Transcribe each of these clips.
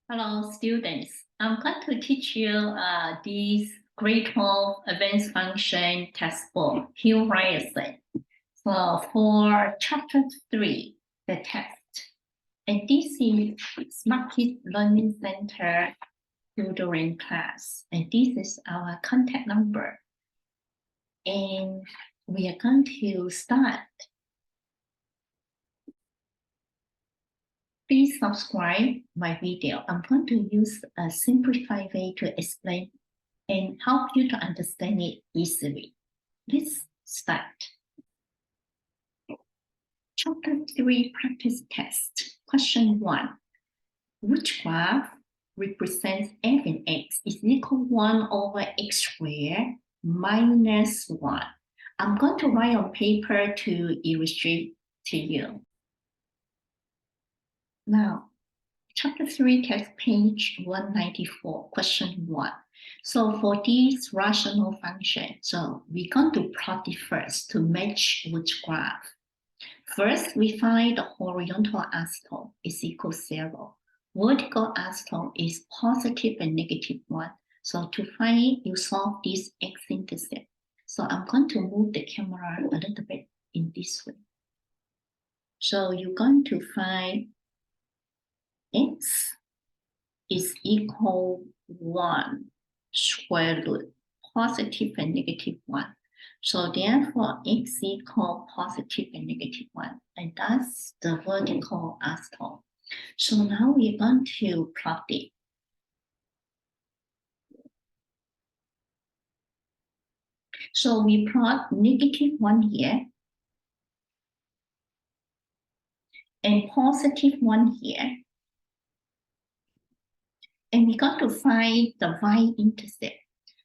Hello, students. I'm going to teach you this grade 12 advanced function textbook, Function Ryerson. So for chapter 3, the test. And this is Smart Kids Learning Center tutoring class. And this is our contact number. And we are going to start. Please subscribe my video. I'm going to use a simplified way to explain and help you to understand it easily. Let's start. Chapter 3 practice test. Question 1. Which graph represents f and x is equal 1 over x squared minus 1? I'm going to write on paper to illustrate to you. Now, chapter 3 text page 194, question 1. So for this rational function, so we're going to plot it first to match which graph. First, we find the horizontal asymptote is equal 0. Vertical asymptote is positive and negative 1. So to find, you solve this x-intercept. So I'm going to move the camera a little bit in this way. So you're going to find x is equal 1 square root, positive and negative 1. So therefore, x equal positive and negative 1. And that's the vertical asymptote. So now we're going to plot it. So we plot negative 1 here and positive 1 here. And we got to find the y-intercept.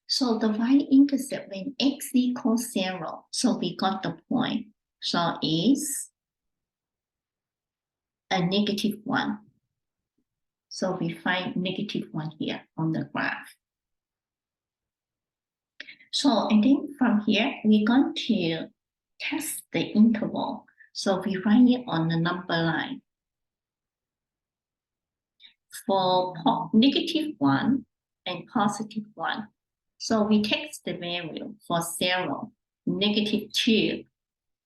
So the y-intercept when x equals 0, so we got the point. So is a negative 1. So we find negative 1 here on the graph. So, and then from here, we're going to test the interval. So we write it on the number line. For negative 1 and positive 1. So we take the value for 0, negative 2,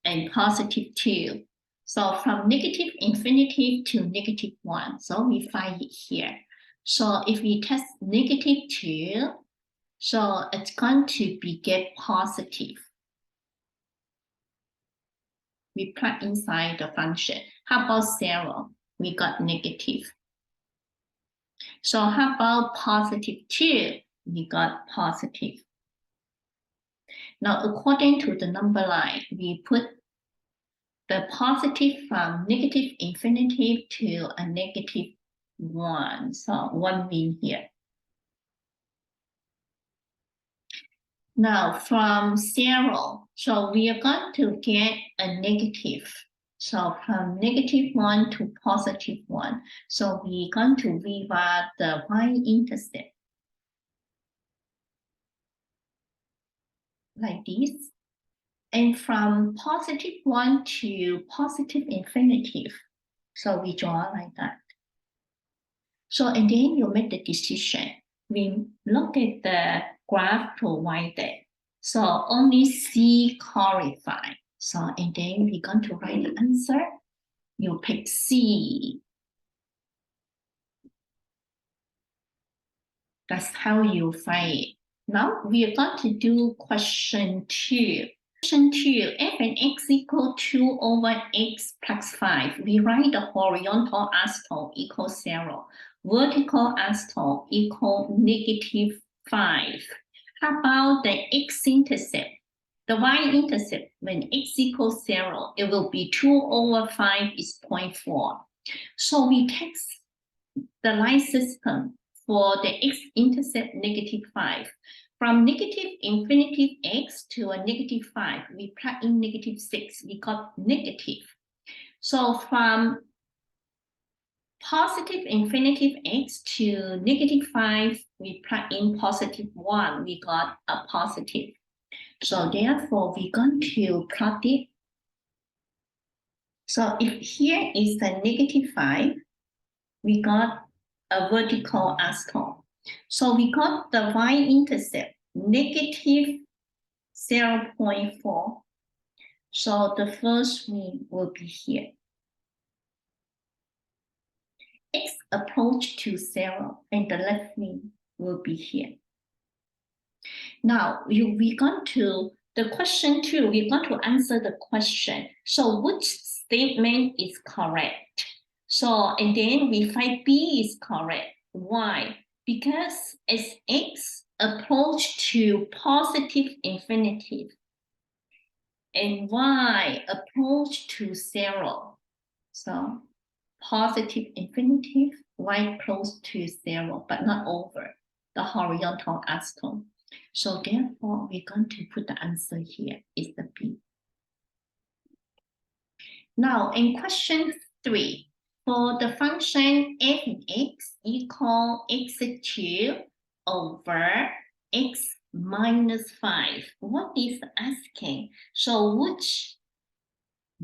and positive 2. So from negative infinity to negative 1, so we find it here. So if we test negative 2, so it's going to be get positive. We plug inside the function. How about 0? We got negative. So how about positive 2? We got positive. Now, according to the number line, we put the positive from negative infinity to a negative 1. So 1 mean here. Now, from 0, so we are going to get a negative. So from negative 1 to positive 1. So we're going to rewrite the y-intercept like this. And from positive 1 to positive infinity. So we draw like that. So, and then you make the decision. We look at the graph provided. So only C qualify. So, and then we're going to write the answer. You pick C. That's how you find it. Now we are going to do question 2. Question 2, f and x equal 2 over x plus 5. We write the horizontal asymptote equal 0. Vertical asymptote equal negative 5. How about the x-intercept? The y-intercept, when x equals 0, it will be 2 over 5 is 0.4. So we take the line system for the x-intercept negative 5. From negative infinity x to a negative 5, we plug in negative 6. We got negative. So from positive infinity x to negative 5, we plug in positive 1. We got a positive. So therefore, we're going to plot it. So if here is the negative 5, we got a vertical asymptote. So we got the y-intercept negative 0.4. So the first one will be here. X approach to 0, and the left wing will be here. Now, we're going to, the question 2, we're going to answer the question. So which statement is correct? So, and then we find B is correct. Why? Because as X approach to positive infinity, and Y approach to 0. So positive infinity, Y close to 0, but not over the horizontal asymptote. So therefore, we're going to put the answer here is the B. Now, in question 3, for the function f of x equal x2 over x minus 5, what is asking? So which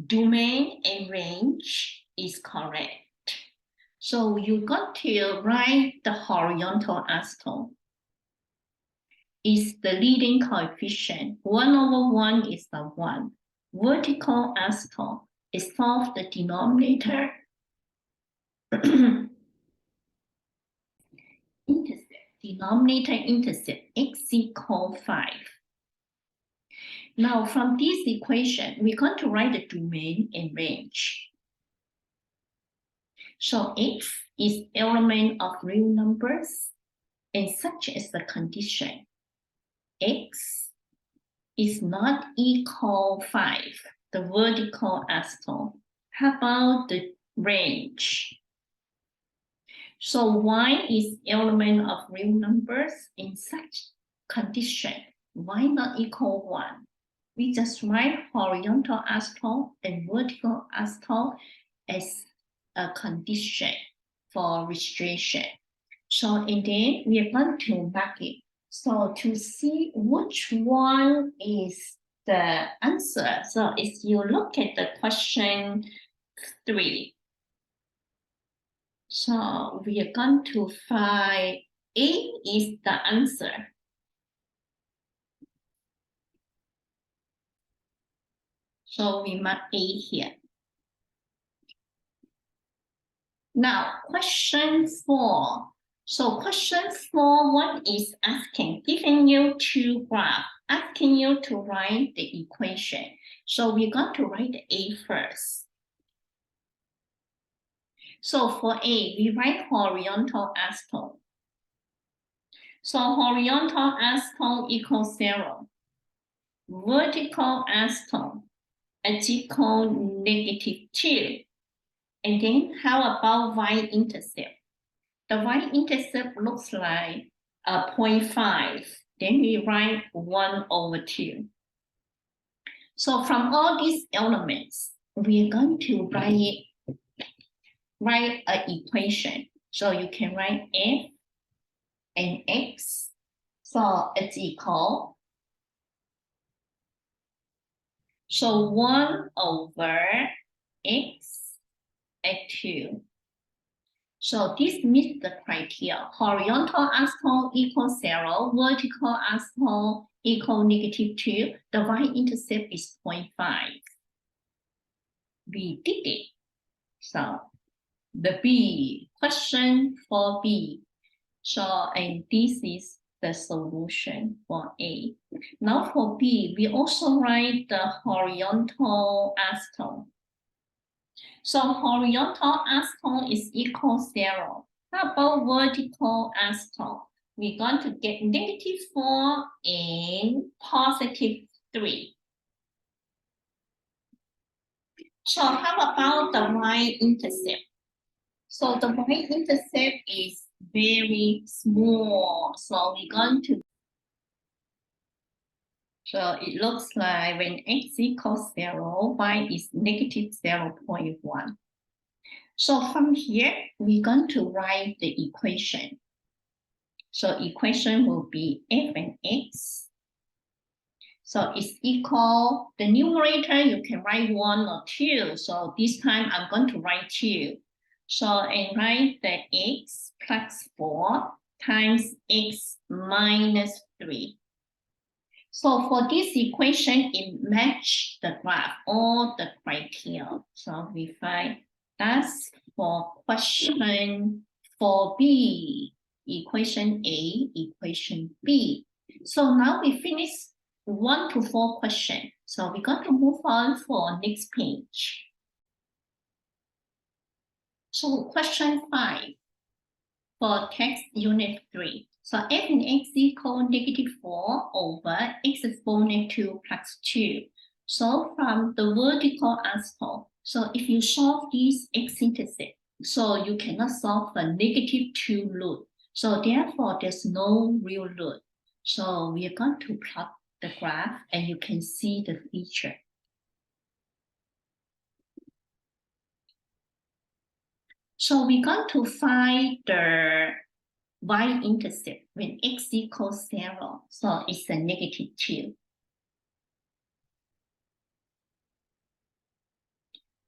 domain and range is correct? So you got to write the horizontal asymptote is the leading coefficient. 1 over 1 is the 1. Vertical asymptote is solve the denominator intercept x equal 5. Now from this equation, we're going to write the domain and range. So x is element of real numbers, and such as the condition x is not equal 5, the vertical asymptote. How about the range? So y is element of real numbers. In such condition, y not equal 1. We just write horizontal asymptote and vertical asymptote as a condition for registration. So, and then we are going to mark it. So to see which one is the answer. So if you look at the question 3, so we are going to find A is the answer. So we mark A here. Now, question 4. So question 4, what is asking? Giving you 2 graphs, asking you to write the equation. So we're going to write the A first. So for A, we write horizontal asymptote. So horizontal asymptote equals 0. Vertical asymptote is equal -2. And then how about y-intercept? The y-intercept looks like 0.5. Then we write 1 over 2. So from all these elements, we are going to write an equation. So you can write f and x. So it's equal. So 1 over x at 2. So this meets the criteria. Horizontal asymptote equals 0, vertical asymptote equals -2. The y-intercept is 0.5. We did it. So the B, question for B. So, and this is the solution for A. Now for B, we also write the horizontal asymptote. So horizontal asymptote is equal 0. How about vertical asymptote? We're going to get -4 and +3. So how about the y-intercept? So the y-intercept is very small. So we're going to, so it looks like when x equals 0, y is -0.1. So from here, we're going to write the equation. So equation will be f and x. So it's equal, the numerator, you can write 1 or 2. So this time I'm going to write 2. So I write the x plus 4 times x minus 3. So for this equation, it matches the graph, all the criteria. So we find that's for question 4b, equation A, equation B. So now we finish 1 to 4 question. So we're going to move on for next page. So question 5 for text unit 3. So f in x equals -4 over x exponent 2 plus 2. So from the vertical aspect, so if you solve this x-intercept, so you cannot solve a -2 root. So therefore, there's no real root. So we are going to plot the graph and you can see the feature. So we're going to find the y-intercept when x equals 0. So it's a -2.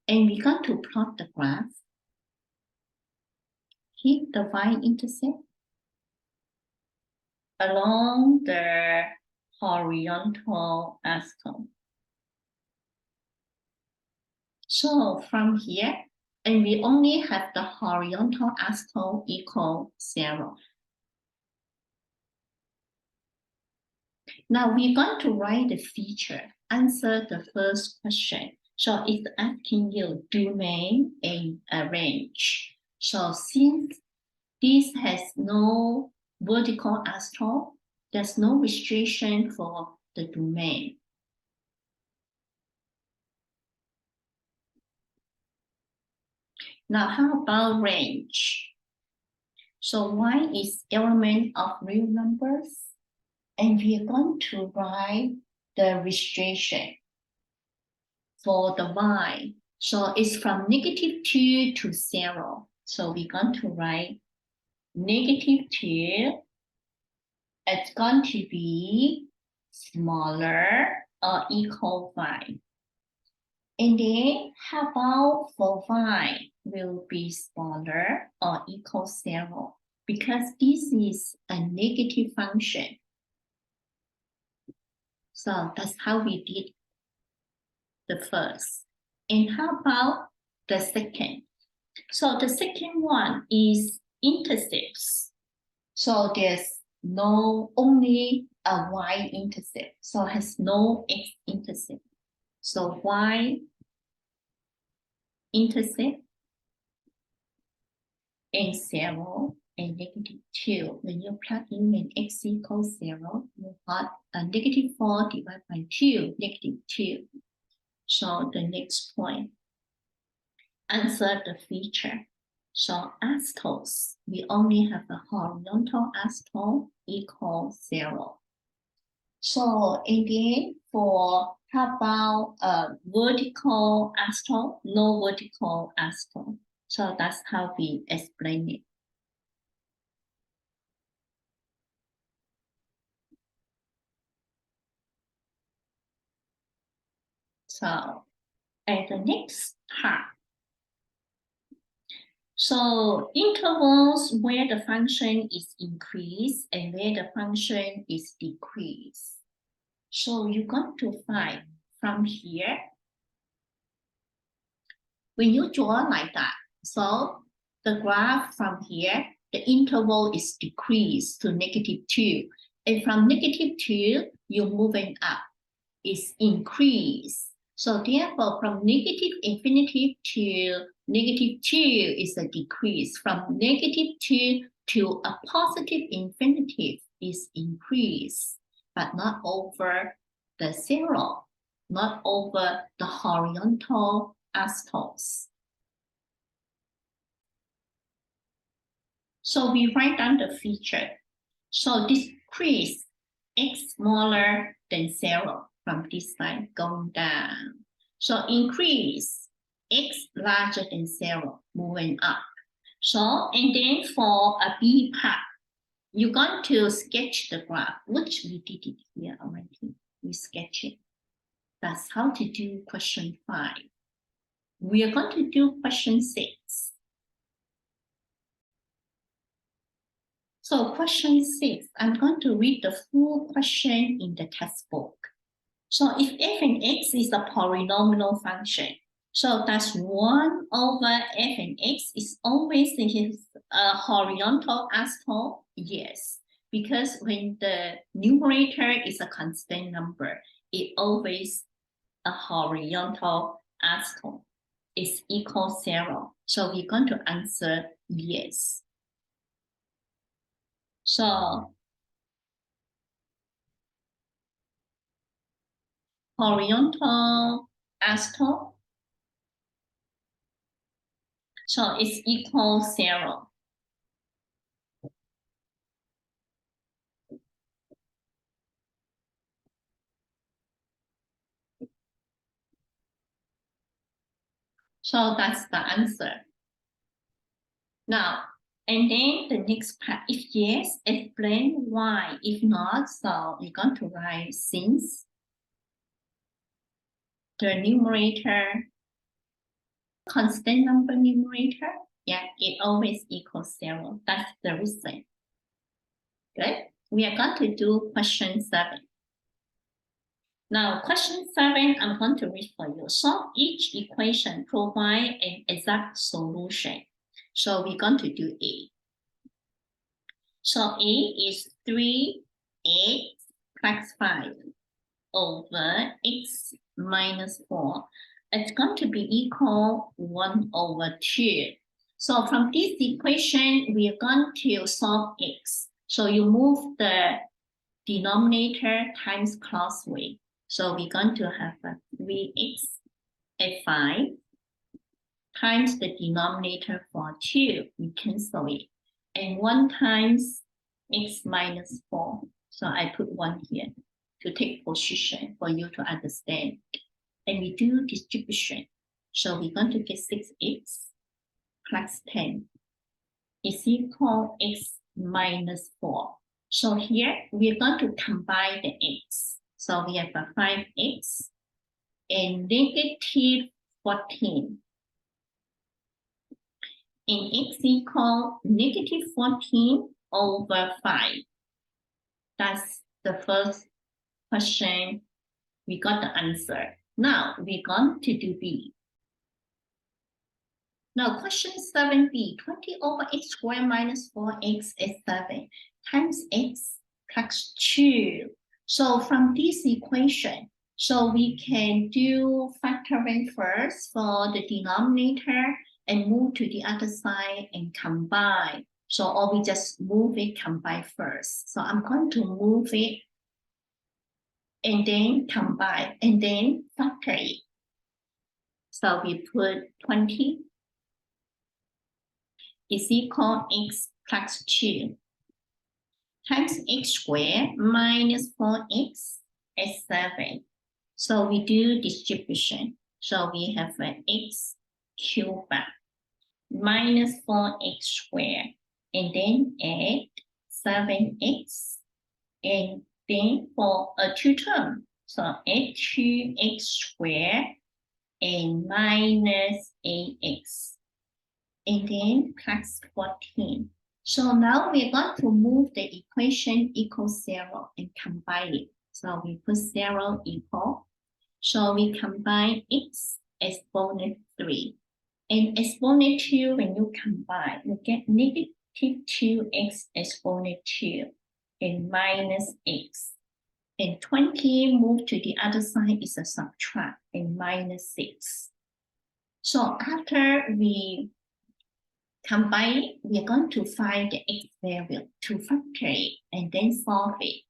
And we're going to plot the graph. Hit the y-intercept along the horizontal axis. So from here, and we only have the horizontal axis equal 0. Now we're going to write the feature, answer the first question. So it's asking you domain and a range. So since this has no vertical aspect, there's no restriction for the domain. Now, how about range? So y is element of real numbers, and we are going to write the restriction for the y. So it's from -2 to 0. So we're going to write -2. It's going to be smaller or equal 5. And then how about for y will be smaller or equal 0? Because this is a negative function. So that's how we did the first. And how about the second? So the second one is intercepts. So there's no only a y-intercept. So it has no x-intercept. So y-intercept and 0 and -2. When you plug in when x equals 0, you got a -4 divided by 2, -2. So the next point, answer the feature. So axes, we only have a horizontal axis equals 0. So again, for how about a vertical axis? No vertical axis. So that's how we explain it. So at the next part, so intervals where the function is increased and where the function is decreased. So you're going to find from here, when you draw like that, so the graph from here, the interval is decreased to -2. And from -2, you're moving up, it's increased. So therefore, from -infinity to -2 is a decrease. From -2 to a positive infinity is increase, but not over the 0, not over the horizontal axis. So we write down the feature. So decrease x smaller than 0 from this line going down. So increase x larger than 0 moving up. So, and then for a B part, you're going to sketch the graph, which we did it here already. We sketch it. That's how to do question 5. We are going to do question 6. So question 6, I'm going to read the full question in the textbook. So if f and x is a polynomial function, so does 1 over f and x is always a horizontal asymptote? Yes, because when the numerator is a constant number, it always a horizontal asymptote. It's equal 0. So we're going to answer yes. So horizontal asymptote, so it's equal 0. So that's the answer. Now, and then the next part, if yes, explain why. If not, so we're going to write since the numerator, constant number numerator, yeah, it always equals 0. That's the reason. Good. We are going to do question 7. Now, question 7, I'm going to read for you. Solve each equation, provide an exact solution. So we're going to do A. So A is 3x plus 5 over x minus 4. It's going to be equal 1 over 2. So from this equation, we are going to solve x. So you move the denominator times crossway. So we're going to have a 3x at 5 times the denominator for 2. We cancel it. And 1 times x minus 4. So I put 1 here to take position for you to understand. And we do distribution. So we're going to get 6x plus 10 is equal x minus 4. So here we're going to combine the x. So we have a 5x and negative 14. And x equal negative 14 over 5. That's the first question. We got the answer. Now we're going to do B. Now question 7b, 20 over x squared minus 4x is 7 times x plus 2. So from this equation, so we can do factoring first for the denominator and move to the other side and combine. So or we just move it, combine first. So I'm going to move it and then combine and then factor it. So we put 20 is equal x plus 2 times x squared minus 4x is 7. So we do distribution. So we have an x cubed minus 4x squared and then add 7x and then for a 2 term. So add 2x squared and minus 8x. And then plus 14. So now we're going to move the equation equals 0 and combine it. So we put 0 equal. So we combine x exponent 3. And exponent 2, when you combine, you get negative 2x exponent 2 and minus x. And 20 move to the other side is a subtract and minus 6. So after we combine, we are going to find the x value to factor it and then solve it.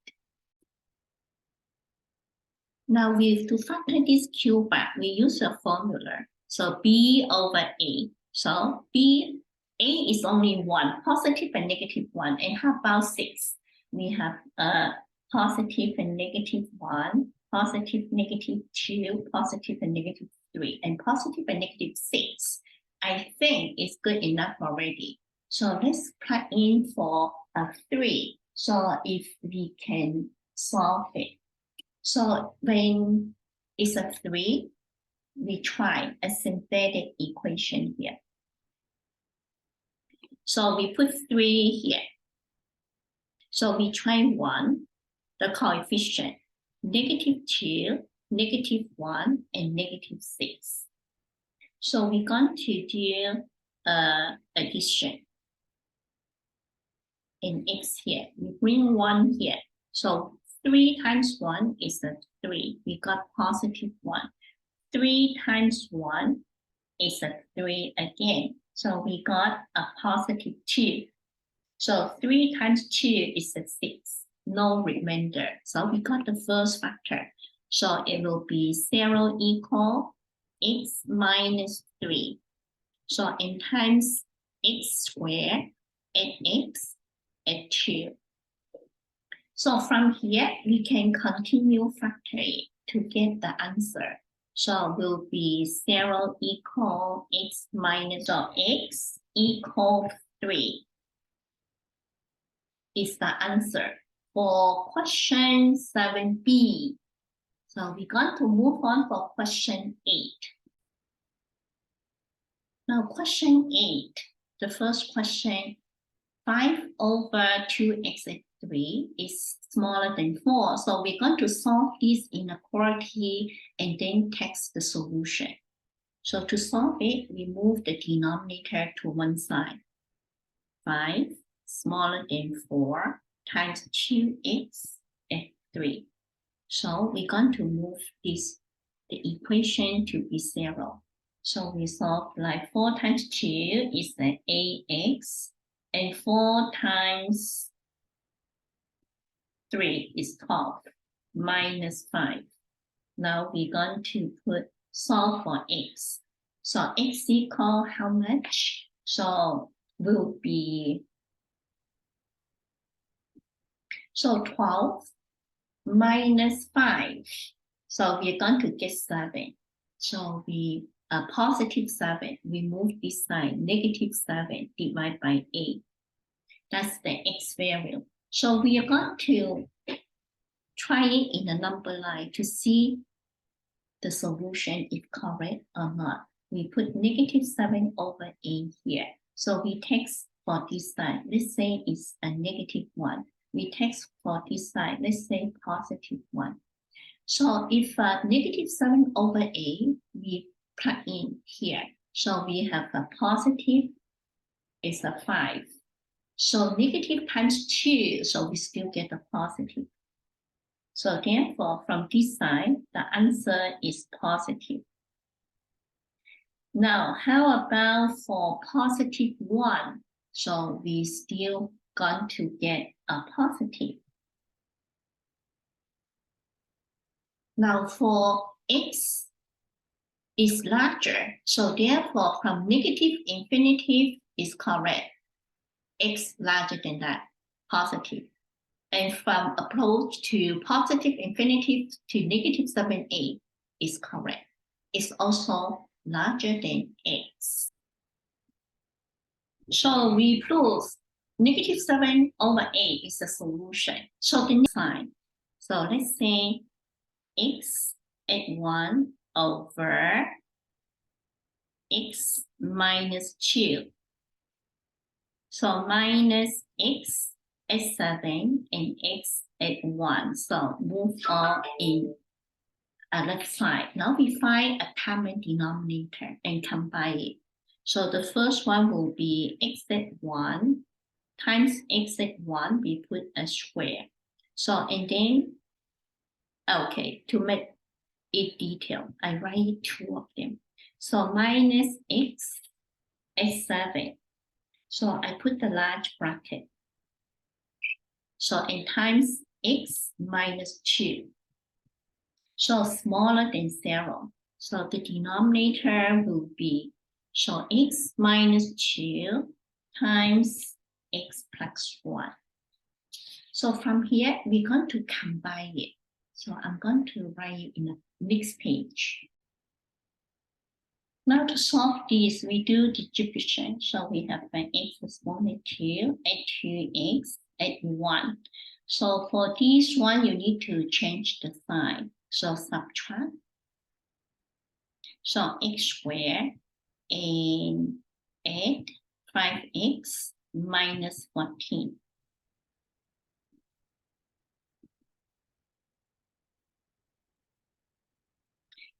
Now to factor this q bar, we use a formula. So b over a. So a is only 1, positive and negative 1. And how about 6? We have a positive and negative 1, positive, negative 2, positive and negative 3, and positive and negative 6. I think it's good enough already. So let's plug in for a 3. So if we can solve it. So when it's a 3, we try a synthetic equation here. So we put 3 here. So we try 1, the coefficient, -2, -1, and -6. So we're going to do addition in x here. We bring 1 here. So 3 times 1 is 3. We got +1. 3 times 1 is 3 again. So we got a +2. So 3 times 2 is 6. No remainder. So we got the first factor. So it will be 0 equal x minus 3. So in times x squared at x at 2. So from here, we can continue factoring to get the answer. So will be 0 equal x minus, so x equal 3 is the answer for question 7b. So we're going to move on for question 8. Now question 8, the first question, 5/2x at 3 is smaller than 4. So we're going to solve this inequality and then text the solution. So to solve it, we move the denominator to one side. 5 smaller than 4 times 2x at 3. So we're going to move the equation to be 0. So we solve like 4 times 2 is the ax, and 4 times 3 is 12 minus 5. Now we're going to solve for x. So x equal how much? So will be, so 12 minus 5. So we're going to get 7. So we +7. We move this side, -7 divided by 8. That's the x value. So we are going to try it in a number line to see the solution is correct or not. We put -7/8 here. So we text for this side. Let's say it's a -1. We text for this side. Let's say +1. So if -7/8, we plug in here. So we have a positive is a 5. So negative times 2, so we still get a positive. So therefore, from this side, the answer is positive. Now, how about for +1? So we still going to get a positive. Now for x is larger, so therefore from -∞ is correct. X larger than that, positive. And from approach to +∞ to -7/8 is correct. It's also larger than x. So we prove -7/8 is a solution. So the next line. So let's say x at 1 over x minus 2. So minus x at 7 and x at 1. So move all in left side. Now we find a common denominator and combine it. So the first one will be x at 1 times x at 1. We put a square. So and then, okay, to make it detailed, I write 2 of them. So minus x at 7. So I put the large bracket. So and times x minus 2. So smaller than 0. So the denominator will be, so x minus 2 times x plus 1. So from here, we're going to combine it. So I'm going to write it in the next page. Now to solve this, we do distribution. So we have an x is 1 at 2, at 2x, at 1. So for this one, you need to change the sign. So subtract. So x squared and add 5x minus 14.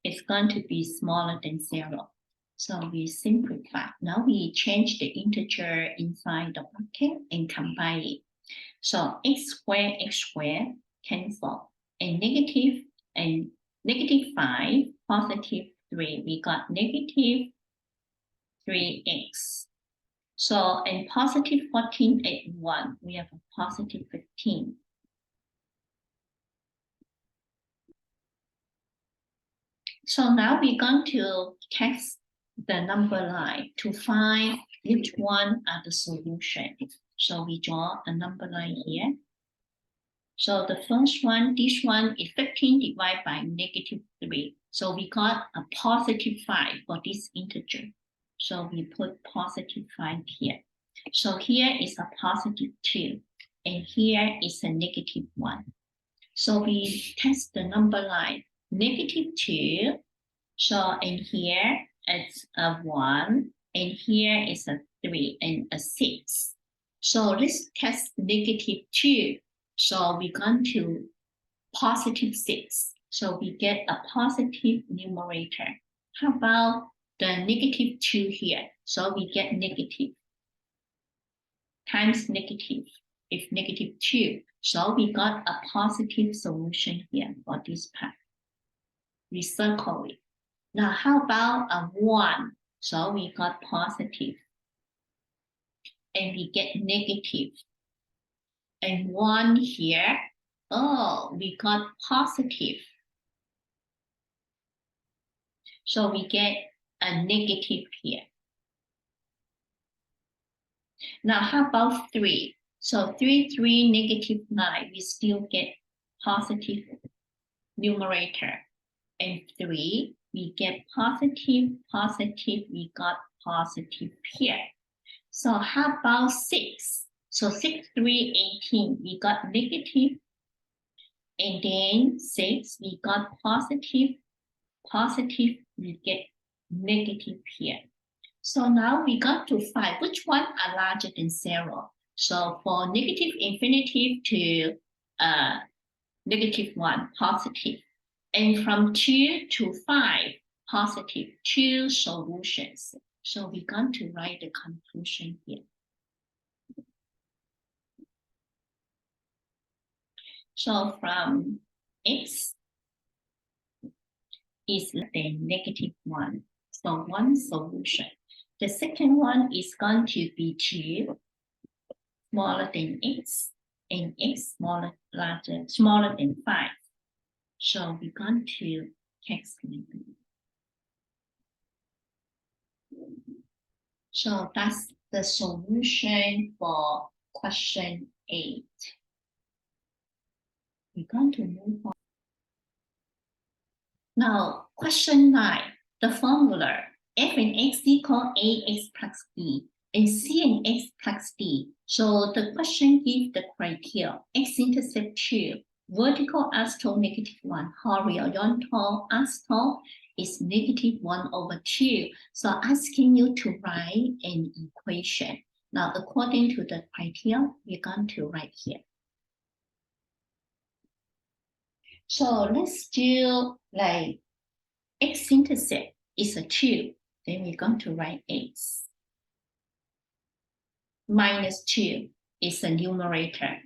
is going to be smaller than 0. So we simplify. Now we change the integer inside the bracket and combine it. So x squared cancel. And negative 5, positive 3. We got negative 3x. So and positive 14 at 1, we have a positive 15. So now we're going to test the number line to find which one are the solution. So we draw a number line here. So the first one, this one is 15 divided by negative 3. So we got a positive 5 for this integer. So we put positive 5 here. So here is a positive 2. And here is a negative 1. So we test the number line. Negative 2. So in here it's a 1. And here is a 3 and a 6. So let's test negative 2. So we're going to positive 6. So we get a positive numerator. How about the negative 2 here? So we get negative times negative is negative 2. So we got a positive solution here for this part. We circle it. Now how about a 1? So we got positive. And we get negative. And 1 here. Oh, we got positive. So we get a negative here. Now how about 3? So 3, negative 9, we still get positive numerator. And 3, we get positive, we got positive here. So how about 6? So 6, 3, 18, we got negative. And then 6, we got positive, we get negative here. So now we got to find which one are larger than 0. So for negative infinity to negative 1, positive. And from 2 to 5, positive, 2 solutions. So we're going to write the conclusion here. So from x is less than negative 1. So 1 solution. The second one is going to be 2 smaller than x and x smaller than 5. So we're going to text it. So that's the solution for question 8. We're going to move on. Now, question 9, the formula f and x equal ax plus b and c and x plus d. So the question gives the criteria: x-intercept 2, vertical asymptote negative 1, horizontal asymptote is negative 1 over 2. So asking you to write an equation. Now, according to the criteria, we're going to write here. So let's do like x-intercept is a 2. Then we're going to write x. Minus 2 is a numerator.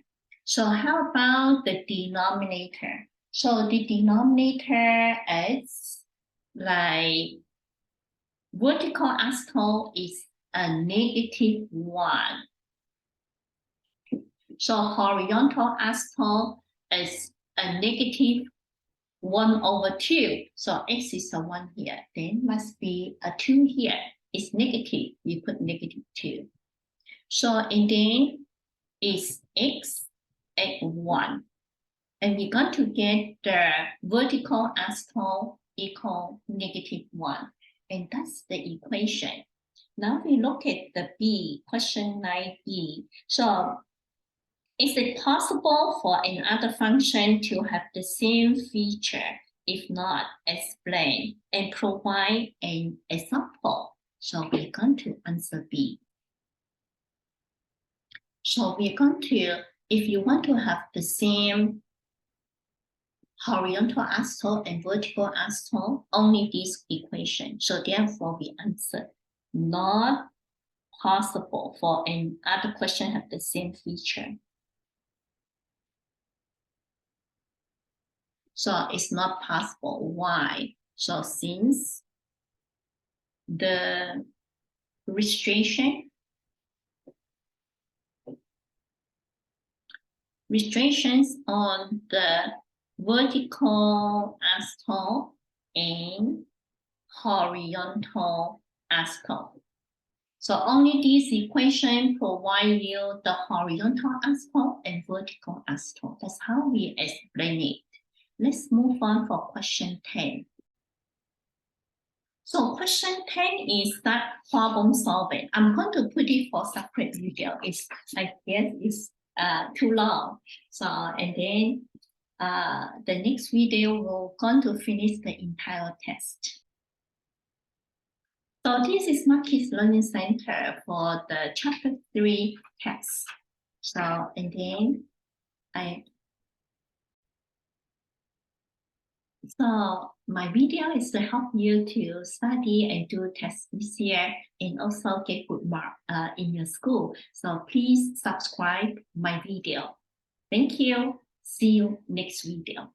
So how about the denominator? So the denominator is like vertical asymptote is a negative 1. So horizontal asymptote is a negative 1 over 2. So x is a 1 here. Then must be a 2 here. It's negative. We put negative 2. So and then is x at 1. And we're going to get the vertical asymptote equal negative 1. And that's the equation. Now we look at the B, question 9b. So is it possible for another function to have the same feature? If not, explain and provide an example. So we're going to answer B. So we're going to, if you want to have the same horizontal asshole and vertical asshole, only this equation. So therefore we answer not possible for another question have the same feature. So it's not possible. Why? So since the restrictions on the vertical asshole and horizontal asshole. So only this equation provide you the horizontal asshole and vertical asshole. That's how we explain it. Let's move on for question 10. So question 10 is that problem solving. I'm going to put it for separate video. I guess it's too long. So, and then the next video we're going to finish the entire test. So this is my Kids Learning Center for the chapter 3 test. So, and then So my video is to help you to study and do tests easier and also get good mark in your school. So please subscribe my video. Thank you. See you next video.